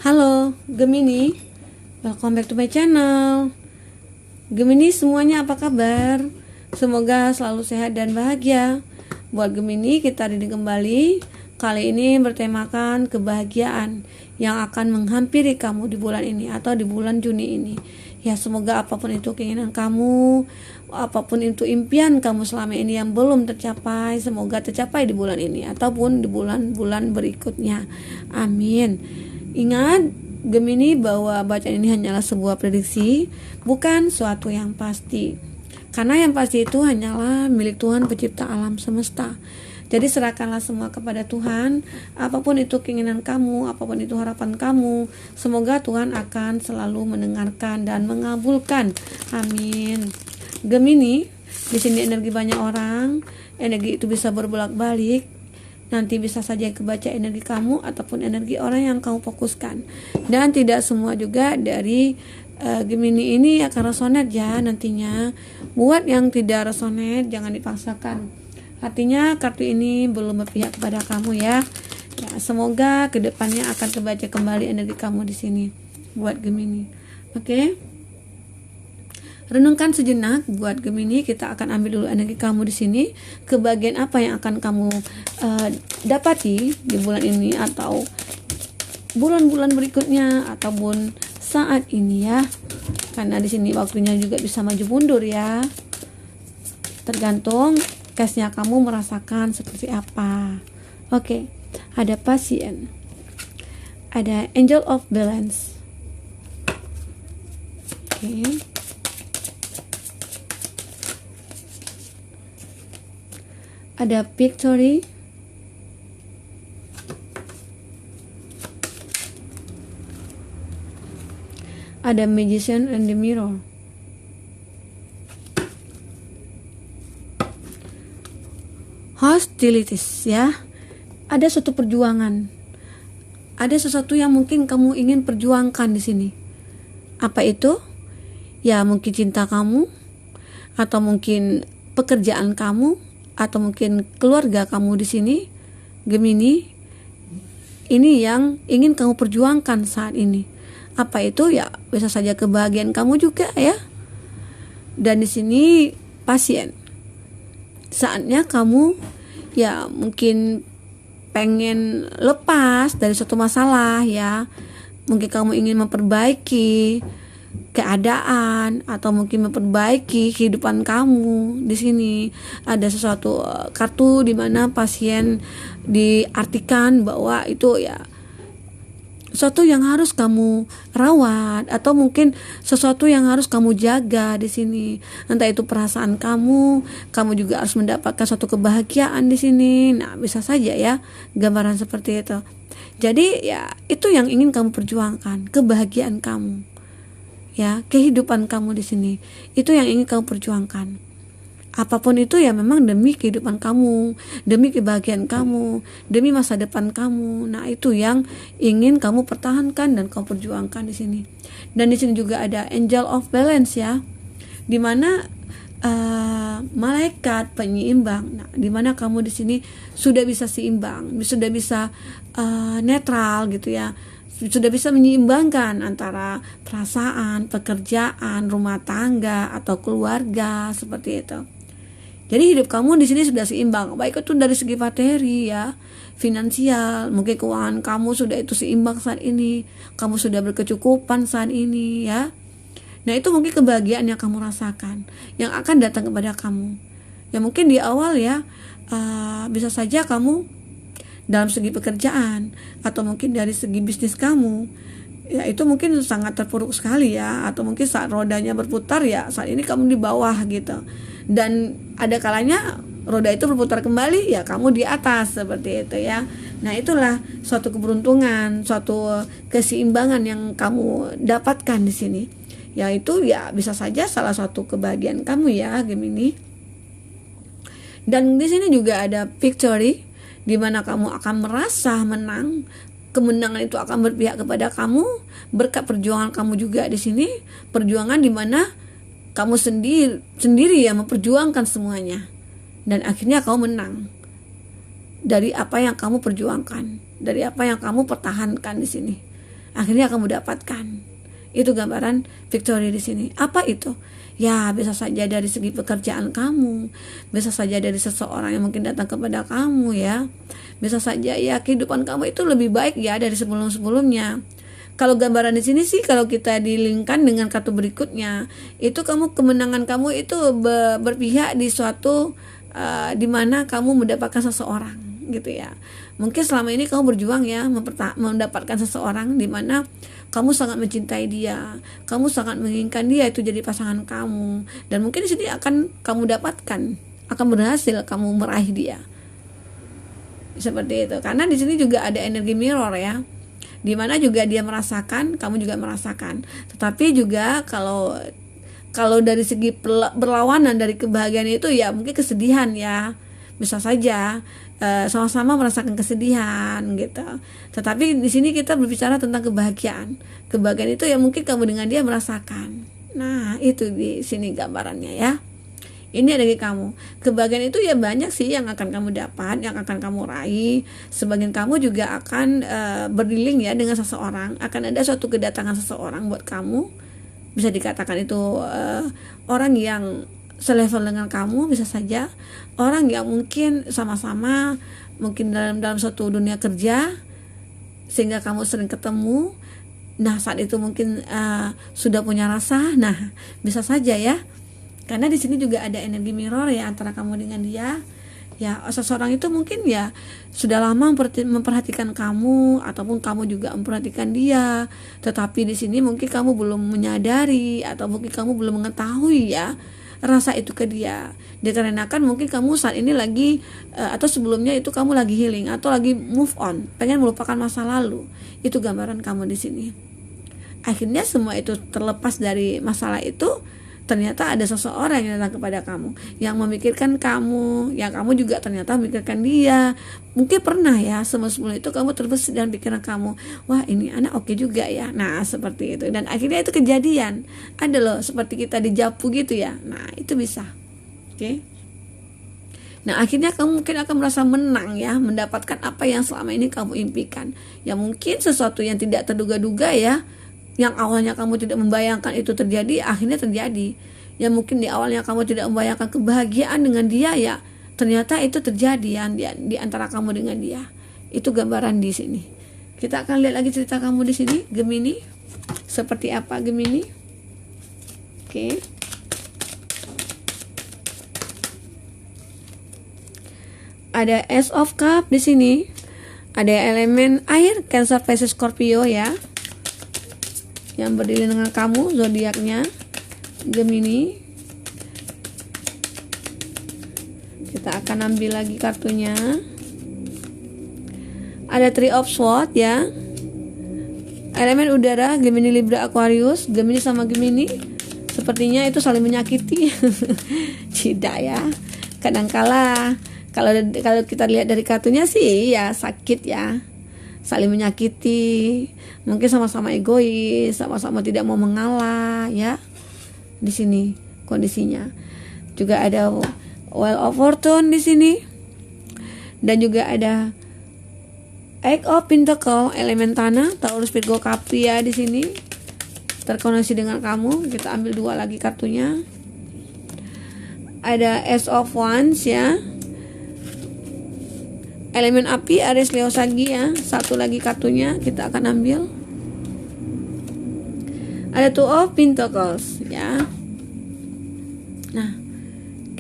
Halo Gemini, welcome back to my channel. Gemini semuanya apa kabar? Semoga selalu sehat dan bahagia. Buat Gemini, kita reading kembali. Kali ini bertemakan kebahagiaan yang akan menghampiri kamu di bulan ini atau di bulan Juni ini. Ya, semoga apapun itu keinginan kamu, apapun itu impian kamu selama ini yang belum tercapai, semoga tercapai di bulan ini ataupun di bulan-bulan berikutnya. Amin. Ingat Gemini bahwa bacaan ini hanyalah sebuah prediksi, bukan suatu yang pasti. Karena yang pasti itu hanyalah milik Tuhan pencipta alam semesta. Jadi serahkanlah semua kepada Tuhan, apapun itu keinginan kamu, apapun itu harapan kamu, semoga Tuhan akan selalu mendengarkan dan mengabulkan. Amin. Gemini, di sini energi banyak orang, energi itu bisa berbolak-balik. Nanti bisa saja kebaca energi kamu ataupun energi orang yang kamu fokuskan. Dan tidak semua juga dari Gemini ini akan resonate ya nantinya. Buat yang tidak resonate jangan dipaksakan. Artinya kartu ini belum berpihak kepada kamu ya. Ya, semoga kedepannya akan kebaca kembali energi kamu di sini buat Gemini. Oke. Renungkan sejenak buat Gemini, kita akan ambil dulu energi kamu di sini. Kebahagiaan apa yang akan kamu dapati di bulan ini atau bulan-bulan berikutnya ataupun saat ini ya. Karena di sini waktunya juga bisa maju mundur ya. Tergantung case-nya kamu merasakan seperti apa. Oke, ada pasien. Ada Angel of Balance. Oke. Ada Victory, ada Magician and the Mirror, Hostilities ya. Ada suatu perjuangan, ada sesuatu yang mungkin kamu ingin perjuangkan di sini. Apa itu? Ya mungkin cinta kamu, atau mungkin pekerjaan kamu, atau mungkin keluarga kamu di sini, Gemini. Ini yang ingin kamu perjuangkan saat ini. Apa itu? Ya bisa saja kebahagiaan kamu juga ya. Dan di sini pasien. Saatnya kamu ya mungkin pengen lepas dari suatu masalah ya. Mungkin kamu ingin memperbaiki keadaan atau mungkin memperbaiki kehidupan kamu. Di sini ada sesuatu kartu di mana pasien diartikan bahwa itu ya sesuatu yang harus kamu rawat atau mungkin sesuatu yang harus kamu jaga di sini. Entah itu perasaan kamu juga harus mendapatkan suatu kebahagiaan di sini. Nah, bisa saja ya gambaran seperti itu. Jadi ya itu yang ingin kamu perjuangkan, kebahagiaan kamu. Ya, kehidupan kamu di sini. Itu yang ingin kamu perjuangkan. Apapun itu ya memang demi kehidupan kamu, demi kebahagiaan kamu, demi masa depan kamu. Nah, itu yang ingin kamu pertahankan dan kamu perjuangkan di sini. Dan di sini juga ada Angel of Balance ya. Di mana malaikat penyeimbang. Nah, di mana kamu di sini sudah bisa seimbang, sudah bisa netral gitu ya. Sudah bisa menyeimbangkan antara perasaan, pekerjaan, rumah tangga atau keluarga seperti itu. Jadi hidup kamu di sini sudah seimbang, baik itu dari segi materi ya, finansial, mungkin keuangan kamu sudah itu seimbang saat ini, kamu sudah berkecukupan saat ini ya. Nah, itu mungkin kebahagiaan yang kamu rasakan, yang akan datang kepada kamu. Ya mungkin di awal ya, bisa saja kamu dalam segi pekerjaan atau mungkin dari segi bisnis kamu ya itu mungkin sangat terpuruk sekali ya, atau mungkin saat rodanya berputar ya saat ini kamu di bawah gitu, dan ada kalanya roda itu berputar kembali ya kamu di atas seperti itu ya. Nah, itulah suatu keberuntungan, suatu keseimbangan yang kamu dapatkan di sini, yaitu ya bisa saja salah satu kebahagiaan kamu ya Gemini. Dan di sini juga ada Victory, di mana kamu akan merasa menang. Kemenangan itu akan berpihak kepada kamu berkat perjuangan kamu juga di sini. Perjuangan di mana kamu sendiri ya memperjuangkan semuanya, dan akhirnya kamu menang dari apa yang kamu perjuangkan, dari apa yang kamu pertahankan di sini. akhirnya kamu dapatkan. Itu gambaran victory di sini. Apa itu? Ya, bisa saja dari segi pekerjaan kamu, bisa saja dari seseorang yang mungkin datang kepada kamu ya. Bisa saja ya kehidupan kamu itu lebih baik ya dari sebelum-sebelumnya. Kalau gambaran di sini sih, kalau kita dilingkan dengan kartu berikutnya, itu kemenangan kamu itu berpihak di suatu di mana kamu mendapatkan seseorang gitu ya. Mungkin selama ini kamu berjuang ya mendapatkan seseorang di mana kamu sangat mencintai dia, kamu sangat menginginkan dia itu jadi pasangan kamu, dan mungkin di sini akan kamu dapatkan, akan berhasil kamu meraih dia. Seperti itu. Karena di sini juga ada energi mirror ya. Di mana juga dia merasakan, kamu juga merasakan. Tetapi juga kalau dari segi berlawanan dari kebahagiaan itu ya mungkin kesedihan ya. Bisa saja sama-sama merasakan kesedihan gitu. Tetapi di sini kita berbicara tentang kebahagiaan. Kebahagiaan itu ya mungkin kamu dengan dia merasakan. Nah, itu di sini gambarannya ya. Ini ada di kamu. Kebahagiaan itu ya banyak sih yang akan kamu dapat, yang akan kamu raih. Sebagian kamu juga akan berdiling ya dengan seseorang. Akan ada suatu kedatangan seseorang buat kamu. Bisa dikatakan itu orang yang selevel dengan kamu, bisa saja orang yang mungkin sama-sama mungkin dalam suatu dunia kerja sehingga kamu sering ketemu. Nah, saat itu mungkin sudah punya rasa. Nah, bisa saja ya. Karena di sini juga ada energi mirror ya antara kamu dengan dia. Ya, seseorang itu mungkin ya sudah lama memperhatikan kamu, ataupun kamu juga memperhatikan dia. Tetapi di sini mungkin kamu belum menyadari, atau mungkin kamu belum mengetahui ya rasa itu ke dia. Dikarenakan mungkin kamu saat ini lagi atau sebelumnya itu kamu lagi healing atau lagi move on, pengen melupakan masa lalu. Itu gambaran kamu di sini. Akhirnya semua itu terlepas dari masalah itu. Ternyata ada seseorang yang datang kepada kamu, yang memikirkan kamu, yang kamu juga ternyata memikirkan dia. Mungkin pernah ya sebelum itu kamu terbesit dalam pikiran kamu, wah ini anak oke juga ya. Nah seperti itu, dan akhirnya itu kejadian. Ada loh seperti kita dijapu gitu ya. Nah itu bisa. Oke. Nah akhirnya kamu mungkin akan merasa menang ya, mendapatkan apa yang selama ini kamu impikan. Ya mungkin sesuatu yang tidak terduga-duga ya, yang awalnya kamu tidak membayangkan itu terjadi, akhirnya terjadi. Ya mungkin di awalnya kamu tidak membayangkan kebahagiaan dengan dia, ya ternyata itu terjadi ya di antara kamu dengan dia. Itu gambaran di sini. Kita akan lihat lagi cerita kamu di sini, Gemini. Seperti apa Gemini? Oke. Ada Ace of Cup di sini. Ada elemen air, Cancer, Pisces, Scorpio ya. Yang berdiri dengan kamu, zodiaknya Gemini. Kita akan ambil lagi kartunya. Ada Three of Swords ya. Elemen udara, Gemini, Libra, Aquarius. Gemini sama Gemini sepertinya itu saling menyakiti. Tidak ya. Kadangkala kalau kita lihat dari kartunya sih ya sakit ya. Saling menyakiti, mungkin sama-sama egois, sama-sama tidak mau mengalah ya. Di sini kondisinya. Juga ada Wheel of Fortune di sini. Dan juga ada Eight of Pentacles, elemen tanah, Taurus, Virgo, Capri ya di sini. Terkoneksi dengan kamu. Kita ambil dua lagi kartunya. Ada Ace of Wands ya. Elemen api, Aries, Leo, Sagi ya. Satu lagi kartunya kita akan ambil. Ada Two of Pentacles ya. Nah,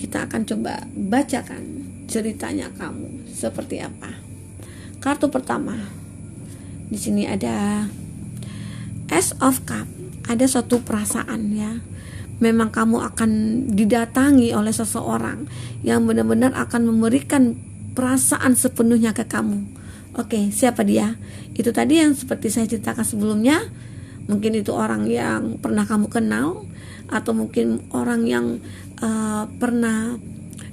kita akan coba bacakan ceritanya kamu seperti apa. Kartu pertama. Di sini ada Ace of Cup. Ada suatu perasaan ya. Memang kamu akan didatangi oleh seseorang yang benar-benar akan memberikan perasaan sepenuhnya ke kamu. Oke, siapa dia? Itu tadi yang seperti saya ceritakan sebelumnya. Mungkin itu orang yang pernah kamu kenal, atau mungkin orang yang pernah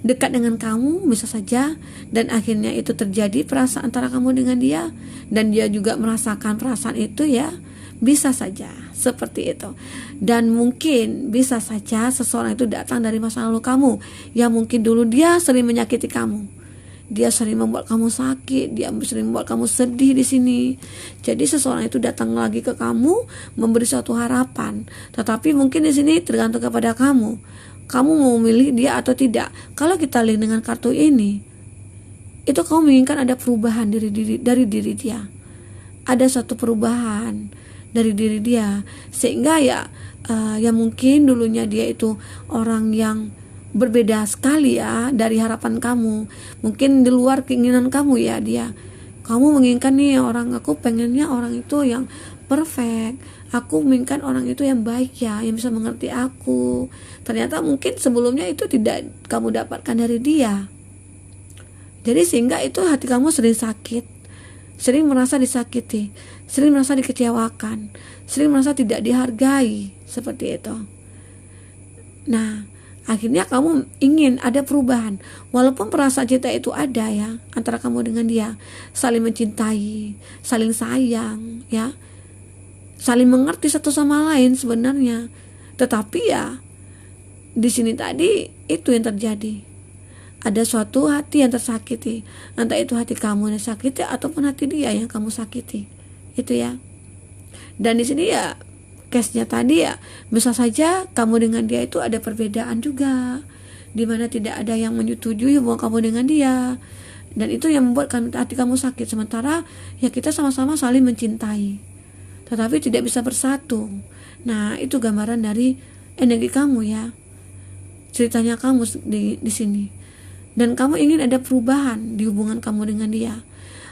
dekat dengan kamu, bisa saja. Dan akhirnya itu terjadi perasaan antara kamu dengan dia, dan dia juga merasakan perasaan itu ya. Bisa saja seperti itu. Dan mungkin bisa saja seseorang itu datang dari masa lalu kamu, yang mungkin dulu dia sering menyakiti kamu. dia sering membuat kamu sakit, dia sering membuat kamu sedih di sini. Jadi seseorang itu datang lagi ke kamu memberi suatu harapan, tetapi mungkin di sini tergantung kepada kamu mau memilih dia atau tidak. Kalau kita lihat dengan kartu ini, itu kamu menginginkan ada perubahan dari diri dia, ada satu perubahan dari diri dia, sehingga ya mungkin dulunya dia itu orang yang berbeda sekali ya dari harapan kamu, mungkin di luar keinginan kamu ya. Kamu menginginkan nih orang, aku pengennya orang itu yang perfect, aku menginginkan orang itu yang baik ya, yang bisa mengerti aku. Ternyata mungkin sebelumnya itu tidak kamu dapatkan dari dia. Jadi sehingga itu hati kamu sering sakit, sering merasa disakiti, sering merasa dikecewakan, sering merasa tidak dihargai, seperti itu. Nah, akhirnya kamu ingin ada perubahan, walaupun perasaan cinta itu ada ya antara kamu dengan dia, saling mencintai, saling sayang ya, saling mengerti satu sama lain sebenarnya. Tetapi ya di sini tadi itu yang terjadi, ada suatu hati yang tersakiti, entah itu hati kamu yang sakiti ataupun hati dia yang kamu sakiti, itu ya. Dan di sini ya case-nya tadi ya, bisa saja kamu dengan dia itu ada perbedaan juga, dimana tidak ada yang menyetujui hubungan kamu dengan dia, dan itu yang membuat hati kamu sakit. Sementara ya kita sama-sama saling mencintai, tetapi tidak bisa bersatu. Nah, itu gambaran dari energi kamu ya, ceritanya kamu di sini. Dan kamu ingin ada perubahan di hubungan kamu dengan dia.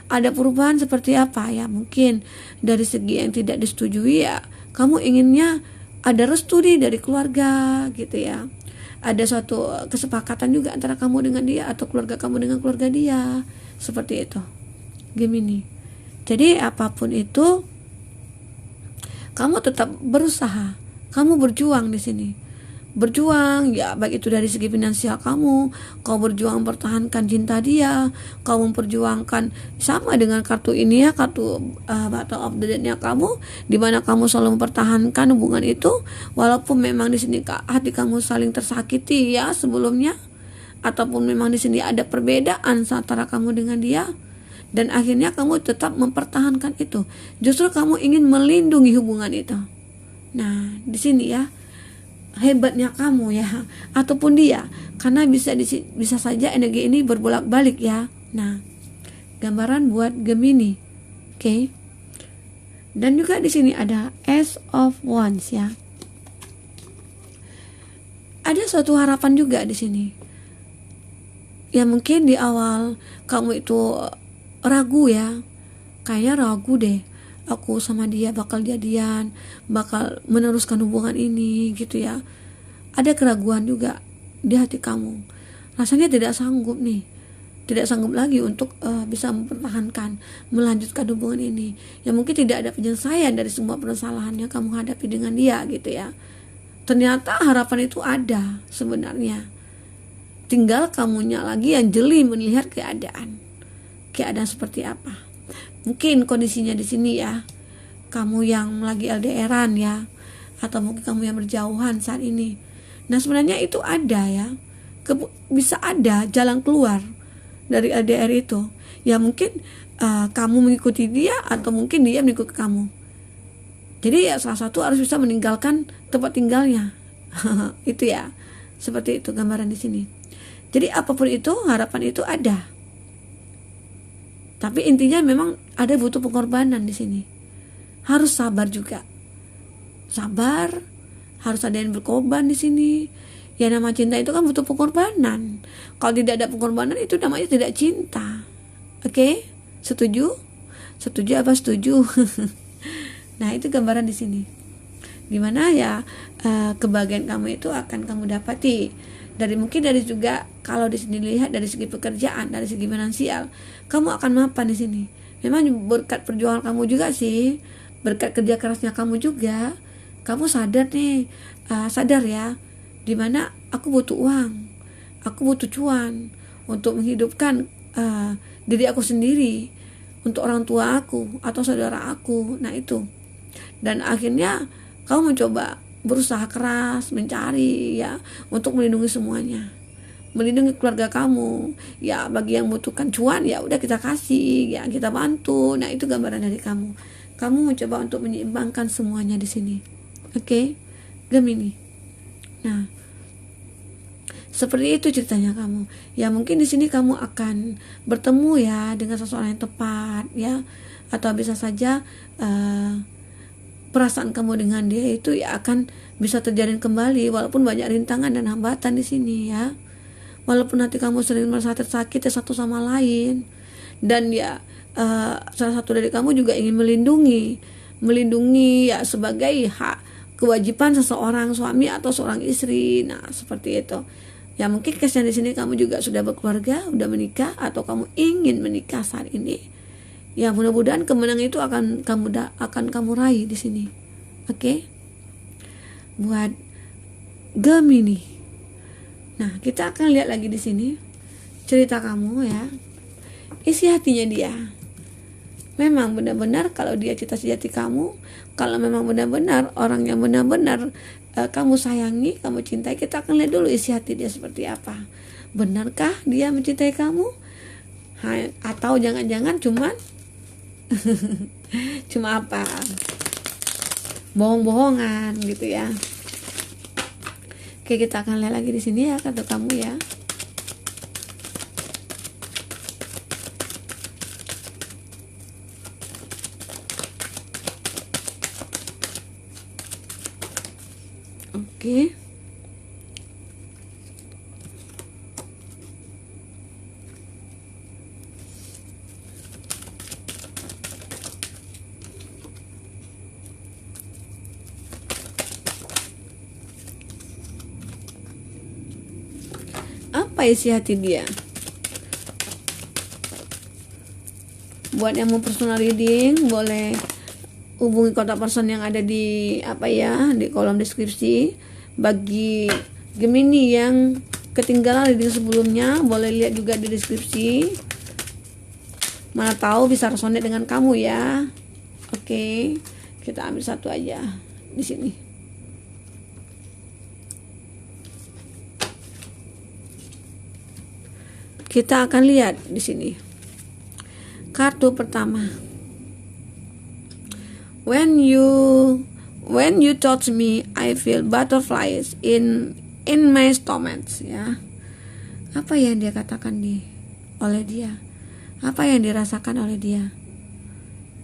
Ada perubahan seperti apa ya? Mungkin dari segi yang tidak disetujui ya, kamu inginnya ada restu dari keluarga gitu ya. Ada suatu kesepakatan juga antara kamu dengan dia atau keluarga kamu dengan keluarga dia, seperti itu Gemini. Jadi apapun itu, kamu tetap berusaha, kamu berjuang di sini. Berjuang ya, baik itu dari segi finansial kamu berjuang mempertahankan cinta dia, kamu memperjuangkan sama dengan kartu ini ya, kartu Battle of the Dead-nya kamu, di mana kamu selalu mempertahankan hubungan itu, walaupun memang di sini hati kamu saling tersakiti ya sebelumnya, ataupun memang di sini ada perbedaan antara kamu dengan dia, dan akhirnya kamu tetap mempertahankan itu. Justru kamu ingin melindungi hubungan itu. Nah, di sini ya hebatnya kamu ya, ataupun dia, karena bisa saja energi ini berbolak-balik ya. Nah, gambaran buat Gemini, oke. Dan juga di sini ada Ace of Wands ya. Ada suatu harapan juga di sini. Ya mungkin di awal kamu itu ragu ya, kayaknya ragu deh, aku sama dia bakal jadian, bakal meneruskan hubungan ini gitu ya. Ada keraguan juga di hati kamu, rasanya tidak sanggup lagi untuk bisa mempertahankan, melanjutkan hubungan ini. Ya mungkin tidak ada penyelesaian dari semua permasalahan yang kamu hadapi dengan dia gitu ya. Ternyata harapan itu ada sebenarnya, tinggal kamunya lagi yang jeli melihat keadaan seperti apa. Mungkin kondisinya di sini ya, kamu yang lagi LDR-an ya, atau mungkin kamu yang berjauhan saat ini. Nah, sebenarnya itu ada ya, bisa ada jalan keluar dari LDR itu. Ya mungkin kamu mengikuti dia atau mungkin dia mengikuti kamu. Jadi ya salah satu harus bisa meninggalkan tempat tinggalnya. Itu ya, seperti itu gambaran di sini. Jadi apapun itu, harapan itu ada. Tapi intinya memang ada butuh pengorbanan di sini. Harus sabar juga. Sabar, harus ada yang berkorban di sini. Ya nama cinta itu kan butuh pengorbanan. Kalau tidak ada pengorbanan itu namanya tidak cinta. Oke? Setuju? Setuju apa setuju? Nah, itu gambaran di sini. Dimana ya kebahagiaan kamu itu akan kamu dapati. Mungkin dari juga kalau di sini lihat dari segi pekerjaan, dari segi finansial, kamu akan mapan di sini. Memang berkat perjuangan kamu juga sih, berkat kerja kerasnya kamu juga, kamu sadar ya, dimana aku butuh uang, aku butuh cuan untuk menghidupkan diri aku sendiri, untuk orang tua aku atau saudara aku. Nah itu, dan akhirnya kamu mencoba berusaha keras mencari ya untuk melindungi semuanya, melindungi keluarga kamu. Ya, bagi yang butuhkan cuan, ya udah kita kasih, ya kita bantu. Nah, itu gambaran dari kamu. Kamu mencoba untuk menyeimbangkan semuanya di sini. Oke, Gemini. Nah, seperti itu ceritanya kamu. Ya, mungkin di sini kamu akan bertemu ya dengan seseorang yang tepat, ya. Atau bisa saja perasaan kamu dengan dia itu ya akan bisa terjalin kembali walaupun banyak rintangan dan hambatan di sini ya. Walaupun nanti kamu sering merasa tersakiti satu sama lain, dan ya salah satu dari kamu juga ingin melindungi ya sebagai hak kewajiban seseorang suami atau seorang istri. Nah, seperti itu. Ya, mungkin kesnya di sini kamu juga sudah berkeluarga, udah menikah, atau kamu ingin menikah saat ini. Ya, mudah-mudahan kemenangan itu akan kamu raih di sini. Oke? Buat Gemini. Nah, kita akan lihat lagi di sini cerita kamu ya. Isi hatinya dia. Memang benar-benar kalau dia cita sejati kamu, kalau memang benar-benar orang yang benar-benar kamu sayangi, kamu cintai, kita akan lihat dulu isi hati dia seperti apa. Benarkah dia mencintai kamu? Atau jangan-jangan cuma apa? Bohong-bohongan gitu ya. Oke, kita akan lihat lagi di sini ya kartu kamu ya. Oke. Apa isi hati dia? Buat yang mau personal reading, boleh hubungi kontak person yang ada di di kolom deskripsi. Bagi Gemini yang ketinggalan reading sebelumnya, boleh lihat juga di deskripsi. Mana tahu bisa resonate dengan kamu ya. Oke, kita ambil satu aja di sini. Kita akan lihat di sini. Kartu pertama. When you touch me, I feel butterflies in my stomach, ya. Apa yang dia katakan oleh dia? Apa yang dirasakan oleh dia?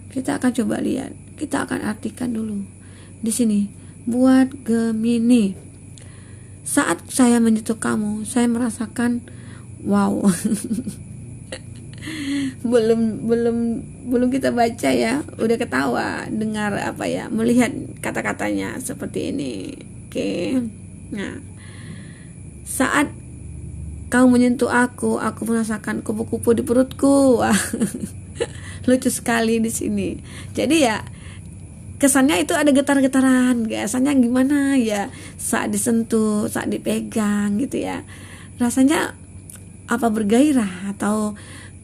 Kita akan coba lihat. Kita akan artikan dulu di sini. Buat Gemini, saat saya menyentuh kamu, saya merasakan wow. belum kita baca ya, udah ketawa dengar melihat kata-katanya seperti ini. Oke. Nah, saat kamu menyentuh aku merasakan kupu-kupu di perutku. Wah. Lucu sekali di sini. Jadi ya kesannya itu ada getar-getaran, rasanya gimana ya saat disentuh, saat dipegang gitu ya. Rasanya bergairah atau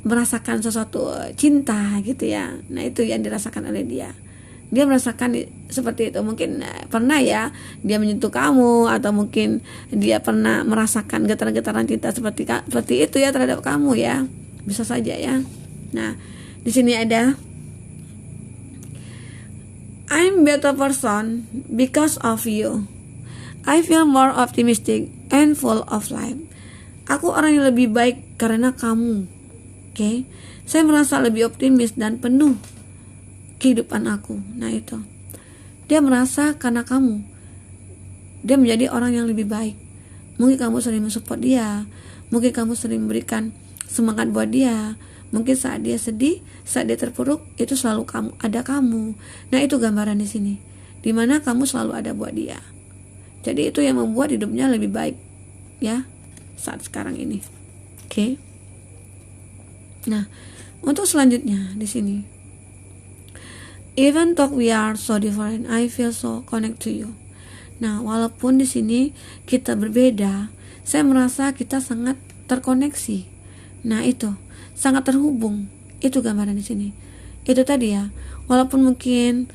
merasakan sesuatu cinta gitu ya. Nah, itu yang dirasakan oleh dia. Dia merasakan seperti itu. Mungkin pernah ya dia menyentuh kamu, atau mungkin dia pernah merasakan getaran-getaran cinta seperti itu ya terhadap kamu ya. Bisa saja ya. Nah, di sini ada I'm better person because of you. I feel more optimistic and full of life. Aku orang yang lebih baik karena kamu. Oke, saya merasa lebih optimis dan penuh kehidupan aku. Nah, itu dia merasa karena kamu, dia menjadi orang yang lebih baik. Mungkin kamu sering mensupport dia, mungkin kamu sering memberikan semangat buat dia. Mungkin saat dia sedih, saat dia terpuruk, itu selalu ada kamu. Nah, itu gambaran di sini, dimana kamu selalu ada buat dia. Jadi itu yang membuat hidupnya lebih baik ya saat sekarang ini. Oke. Nah, untuk selanjutnya di sini, even though we are so different, I feel so connect to you. Nah, walaupun di sini kita berbeda, saya merasa kita sangat terkoneksi. Nah, itu sangat terhubung. Itu gambaran di sini. Itu tadi ya. Walaupun mungkin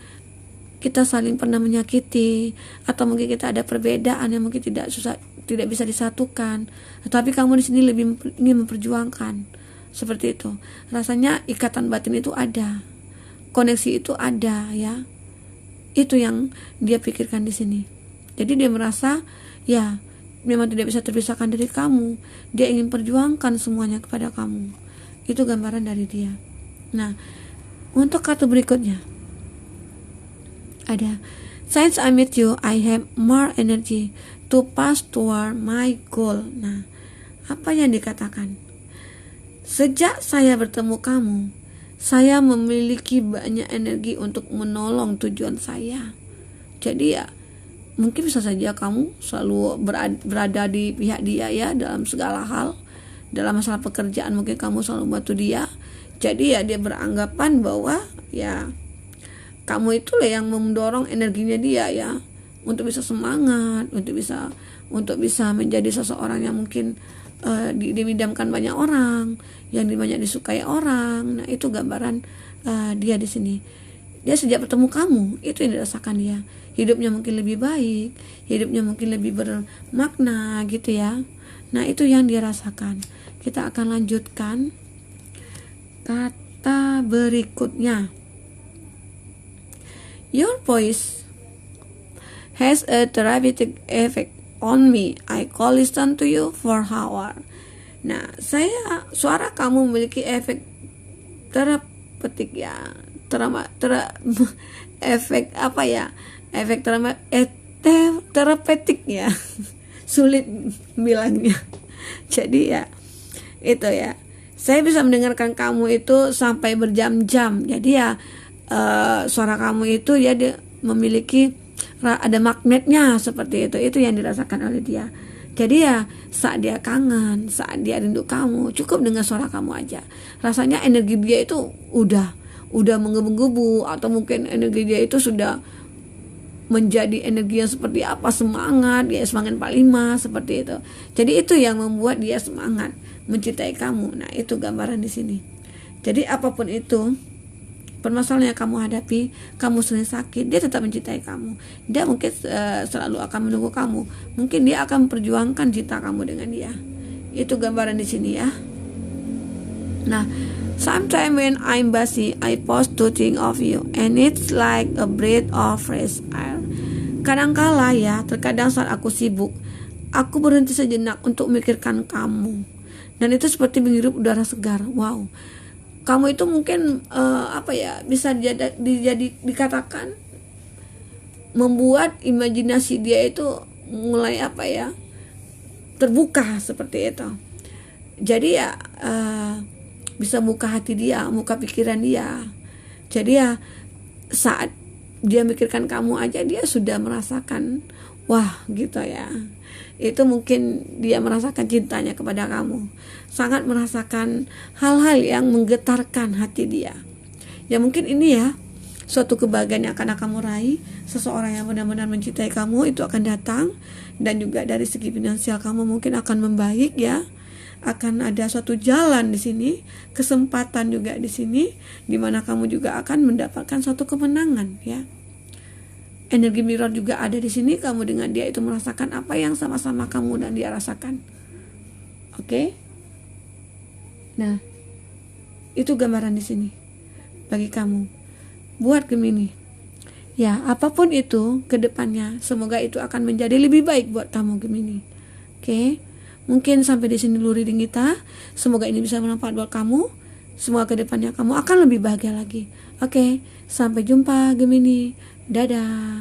kita saling pernah menyakiti, atau mungkin kita ada perbedaan yang mungkin tidak tidak bisa disatukan, tetapi kamu di sini lebih ingin memperjuangkan. Seperti itu. Rasanya ikatan batin itu ada, koneksi itu ada ya. Itu yang dia pikirkan di sini. Jadi dia merasa ya memang tidak bisa terpisahkan dari kamu. Dia ingin perjuangkan semuanya kepada kamu. Itu gambaran dari dia. Nah, untuk kartu berikutnya ada, since I met you, I have more energy to pass toward my goal. Nah, apa yang dikatakan? Sejak saya bertemu kamu, saya memiliki banyak energi untuk menolong tujuan saya. Jadi ya, mungkin bisa saja kamu selalu berada di pihak dia ya dalam segala hal. Dalam masalah pekerjaan mungkin kamu selalu bantu dia. Jadi ya dia beranggapan bahwa ya kamu itulah yang mendorong energinya dia ya, untuk bisa semangat, untuk bisa menjadi seseorang yang mungkin didamkan banyak orang, yang banyak disukai orang. Nah, itu gambaran dia di sini. Dia sejak bertemu kamu, itu yang dirasakan dia. Hidupnya mungkin lebih baik, hidupnya mungkin lebih bermakna gitu ya. Nah, itu yang dia rasakan. Kita akan lanjutkan kata berikutnya. Your voice has a therapeutic effect on me. I call listen to you for hour. Nah, suara kamu memiliki efek terapeutik ya. Efek apa ya? Efek terapeutik ya. Sulit bilangnya. Jadi ya itu ya. Saya bisa mendengarkan kamu itu sampai berjam-jam. Jadi ya suara kamu itu ya dia memiliki ada magnetnya seperti itu yang dirasakan oleh dia. Jadi ya saat dia kangen, saat dia rindu kamu, cukup dengan suara kamu aja. Rasanya energi dia itu udah menggebu-gebu, atau mungkin energi dia itu sudah menjadi energi yang seperti apa, semangat, dia semangat 45 seperti itu. Jadi itu yang membuat dia semangat mencintai kamu. Nah, itu gambaran di sini. Jadi apapun itu permasalahan yang kamu hadapi, kamu sering sakit, dia tetap mencintai kamu. Dia mungkin selalu akan menunggu kamu. Mungkin dia akan memperjuangkan cinta kamu dengan dia. Itu gambaran di sini ya. Nah, sometimes when I'm busy, I pause to think of you, and it's like a breath of fresh air. Kadangkala ya, terkadang saat aku sibuk, aku berhenti sejenak untuk memikirkan kamu, dan itu seperti menghirup udara segar. Wow. Kamu itu mungkin bisa dikatakan membuat imajinasi dia itu mulai terbuka seperti itu. Jadi ya bisa buka hati dia, buka pikiran dia. Jadi ya saat dia mikirkan kamu aja dia sudah merasakan wah gitu ya. Itu mungkin dia merasakan cintanya kepada kamu, sangat merasakan hal-hal yang menggetarkan hati dia. Ya mungkin ini ya suatu kebahagiaan yang akan kamu raih. Seseorang yang benar-benar mencintai kamu itu akan datang, dan juga dari segi finansial kamu mungkin akan membaik ya. Akan ada suatu jalan di sini, kesempatan juga di sini, di mana kamu juga akan mendapatkan suatu kemenangan ya. Energi mirror juga ada di sini. Kamu dengan dia itu merasakan apa yang sama-sama kamu dan dia rasakan. Oke? Nah, itu gambaran di sini bagi kamu. Buat Gemini. Ya, apapun itu ke depannya, semoga itu akan menjadi lebih baik buat kamu Gemini. Oke? Mungkin sampai di sini dulu reading kita. Semoga ini bisa bermanfaat buat kamu. Semoga ke depannya kamu akan lebih bahagia lagi. Oke, sampai jumpa Gemini. Dadah.